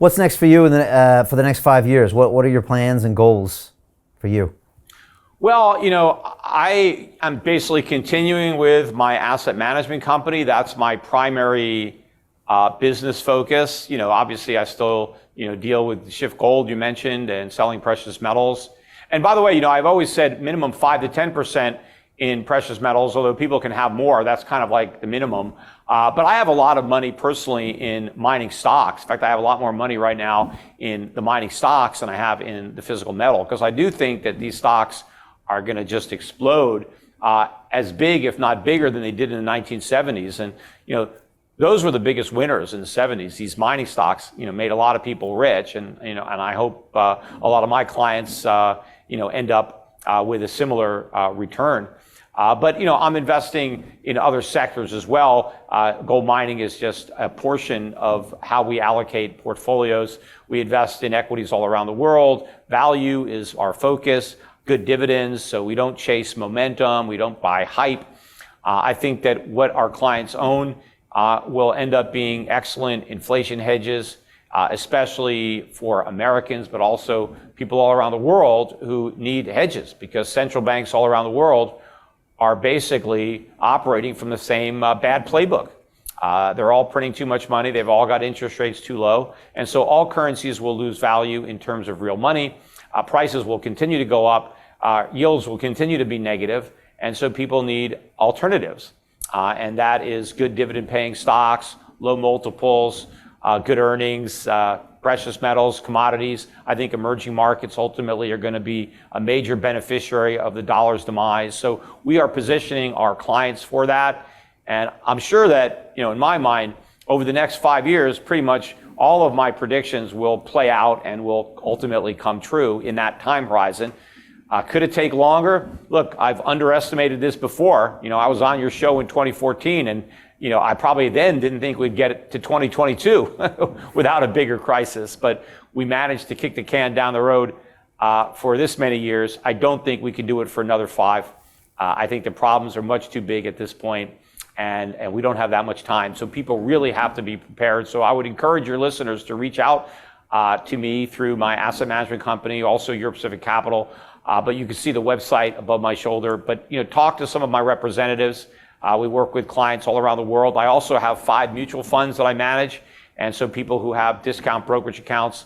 What's next for you for the next 5 years? What are your plans and goals for you? Well, I am basically continuing with my asset management company. That's my primary business focus. Obviously I still, deal with Schiff Gold you mentioned and selling precious metals. And by the way, I've always said minimum 5 to 10% in precious metals, although people can have more. That's kind of like the minimum. But I have a lot of money personally in mining stocks. In fact, I have a lot more money right now in the mining stocks than I have in the physical metal, because I do think that these stocks are going to just explode as big, if not bigger, than they did in the 1970s. And, those were the biggest winners in the 70s. These mining stocks, made a lot of people rich. And, and I hope a lot of my clients, end up with a similar return. But I'm investing in other sectors as well. Gold mining is just a portion of how we allocate portfolios. We invest in equities all around the world. Value is our focus. Good dividends, so we don't chase momentum. We don't buy hype. I think that what our clients own will end up being excellent inflation hedges, especially for Americans, but also people all around the world who need hedges, because central banks all around the world are basically operating from the same bad playbook. They're all printing too much money. They've all got interest rates too low. And so all currencies will lose value in terms of real money. Prices will continue to go up. Yields will continue to be negative. And so people need alternatives. And that is good dividend paying stocks, low multiples, good earnings, precious metals, commodities. I think emerging markets ultimately are going to be a major beneficiary of the dollar's demise. So we are positioning our clients for that. And I'm sure that, in my mind, over the next 5 years, pretty much all of my predictions will play out and will ultimately come true in that time horizon. Could it take longer? Look, I've underestimated this before. I was on your show in 2014 and, I probably then didn't think we'd get it to 2022 without a bigger crisis, but we managed to kick the can down the road for this many years. I don't think we can do it for another 5. I think the problems are much too big at this point, and we don't have that much time. So people really have to be prepared. So I would encourage your listeners to reach out to me through my asset management company, also Europe Pacific Capital. But you can see the website above my shoulder. But talk to some of my representatives. We work with clients all around the world. I also have 5 mutual funds that I manage, and so people who have discount brokerage accounts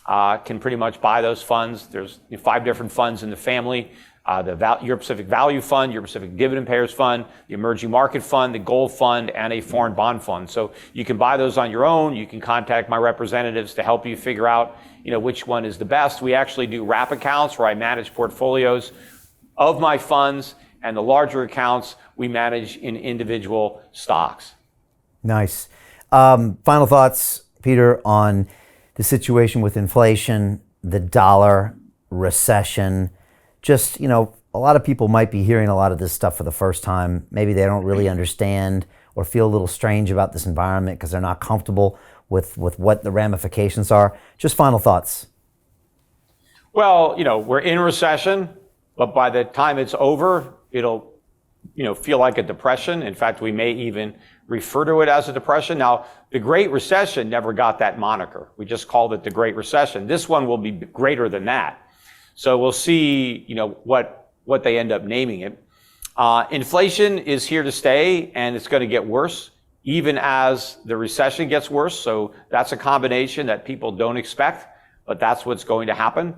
can pretty much buy those funds. There's 5 different funds in the family: the Europe Pacific Value Fund, Europe Pacific Dividend Payers Fund, the Emerging Market Fund, the Gold Fund, and a Foreign Bond Fund. So you can buy those on your own. You can contact my representatives to help you figure out which one is the best. We actually do wrap accounts where I manage portfolios of my funds, and the larger accounts we manage in individual stocks. Nice. Final thoughts, Peter, on the situation with inflation, the dollar, recession. Just, a lot of people might be hearing a lot of this stuff for the first time. Maybe they don't really understand or feel a little strange about this environment because they're not comfortable with what the ramifications are. Just final thoughts. Well, we're in recession, but by the time it's over, it'll, feel like a depression. In fact, we may even refer to it as a depression. Now, the Great Recession never got that moniker. We just called it the Great Recession. This one will be greater than that. So we'll see, what they end up naming it. Inflation is here to stay, and it's going to get worse, even as the recession gets worse. So that's a combination that people don't expect, but that's what's going to happen.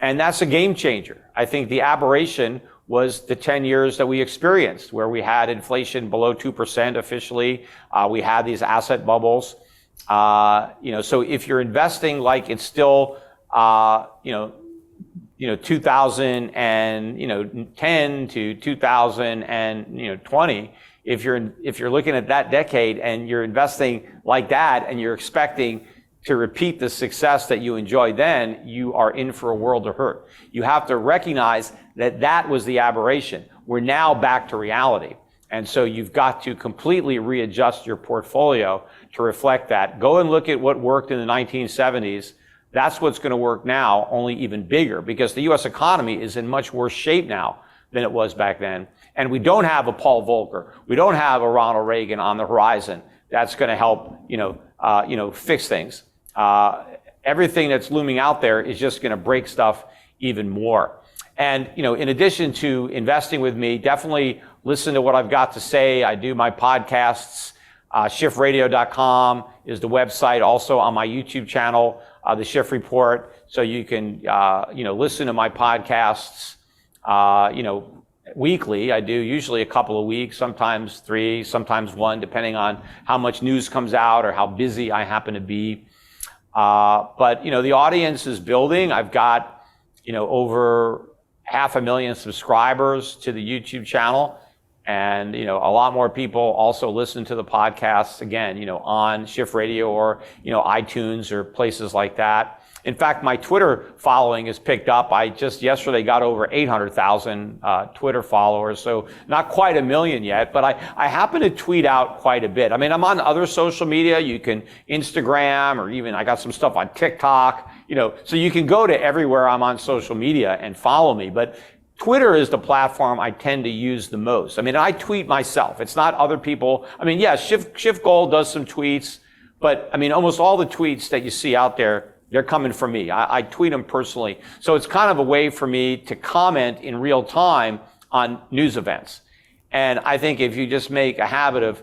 And that's a game changer. I think the aberration was the 10 years that we experienced, where we had inflation below 2% officially. We had these asset bubbles. So if you're investing like it's still, 2010 to 2020, if you're looking at that decade and you're investing like that and you're expecting to repeat the success that you enjoyed then, you are in for a world of hurt. You have to recognize that that was the aberration. We're now back to reality. And so you've got to completely readjust your portfolio to reflect that. Go and look at what worked in the 1970s. That's what's going to work now, only even bigger, because the U.S. economy is in much worse shape now than it was back then. And we don't have a Paul Volcker. We don't have a Ronald Reagan on the horizon. That's going to help, fix things. everything that's looming out there is just going to break stuff even more. And, in addition to investing with me, definitely listen to what I've got to say. I do my podcasts. Schiffradio.com is the website. Also on my YouTube channel, The Schiff Report. So you can, listen to my podcasts, weekly. I do usually a couple of weeks, sometimes 3, sometimes 1, depending on how much news comes out or how busy I happen to be. But the audience is building. I've got, over 500,000 subscribers to the YouTube channel. And, a lot more people also listen to the podcasts, again, on Schiff Radio or, iTunes or places like that. In fact, my Twitter following is picked up. I just yesterday got over 800,000 Twitter followers, so not quite 1 million yet, but I happen to tweet out quite a bit. I mean, I'm on other social media. You can Instagram, or even I got some stuff on TikTok, so you can go to everywhere I'm on social media and follow me. But Twitter is the platform I tend to use the most. I mean, I tweet myself. It's not other people. I mean, yeah, Schiff Gold does some tweets, but I mean, almost all the tweets that you see out there, they're coming from me. I tweet them personally. So it's kind of a way for me to comment in real time on news events. And I think if you just make a habit of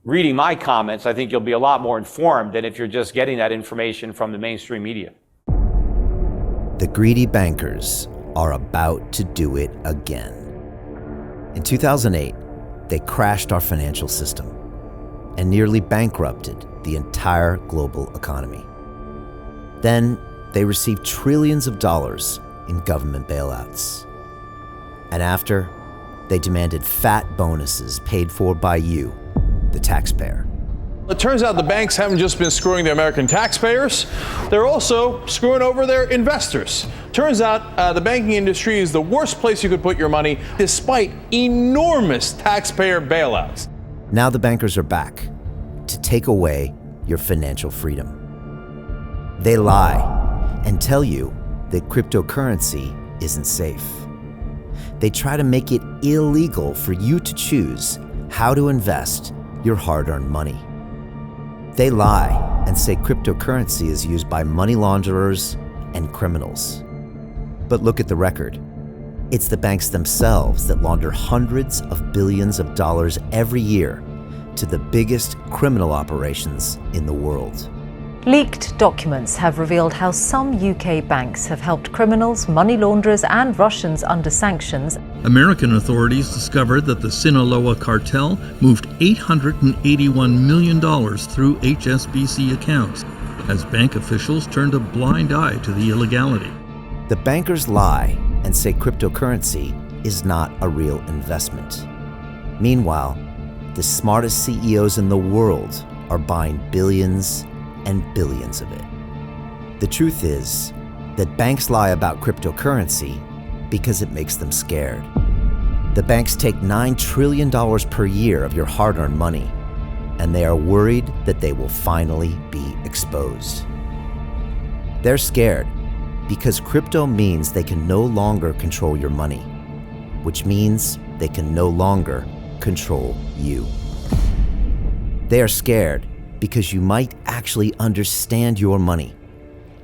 reading my comments, I think you'll be a lot more informed than if you're just getting that information from the mainstream media. The greedy bankers are about to do it again. In 2008, they crashed our financial system and nearly bankrupted the entire global economy. Then they received trillions of dollars in government bailouts. And after, they demanded fat bonuses paid for by you, the taxpayer. It turns out the banks haven't just been screwing the American taxpayers, they're also screwing over their investors. Turns out the banking industry is the worst place you could put your money, despite enormous taxpayer bailouts. Now the bankers are back to take away your financial freedom. They lie and tell you that cryptocurrency isn't safe. They try to make it illegal for you to choose how to invest your hard-earned money. They lie and say cryptocurrency is used by money launderers and criminals. But look at the record. It's the banks themselves that launder hundreds of billions of dollars every year to the biggest criminal operations in the world. Leaked documents have revealed how some UK banks have helped criminals, money launderers and Russians under sanctions. American authorities discovered that the Sinaloa cartel moved $881 million through HSBC accounts as bank officials turned a blind eye to the illegality. The bankers lie and say cryptocurrency is not a real investment. Meanwhile, the smartest CEOs in the world are buying billions and billions of it. The truth is that banks lie about cryptocurrency because it makes them scared. The banks take $9 trillion per year of your hard-earned money, and they are worried that they will finally be exposed. They're scared because crypto means they can no longer control your money, which means they can no longer control you. They are scared because you might actually understand your money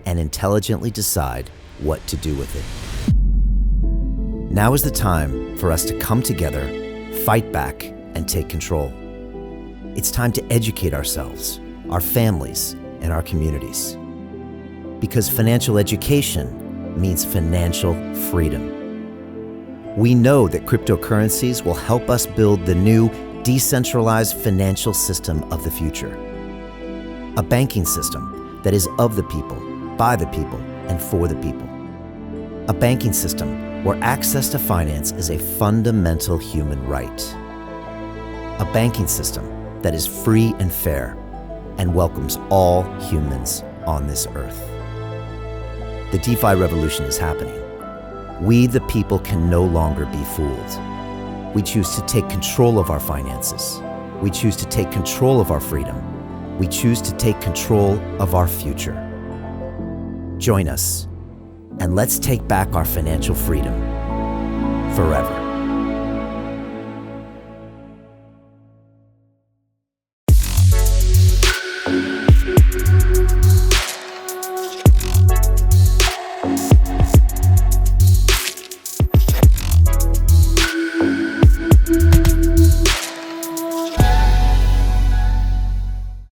and intelligently decide what to do with it. Now is the time for us to come together, fight back, and take control. It's time to educate ourselves, our families, and our communities. Because financial education means financial freedom. We know that cryptocurrencies will help us build the new decentralized financial system of the future. A banking system that is of the people, by the people, and for the people. A banking system where access to finance is a fundamental human right. A banking system that is free and fair and welcomes all humans on this earth. The DeFi revolution is happening. We, the people, can no longer be fooled. We choose to take control of our finances. We choose to take control of our freedom. We choose to take control of our future. Join us, and let's take back our financial freedom forever.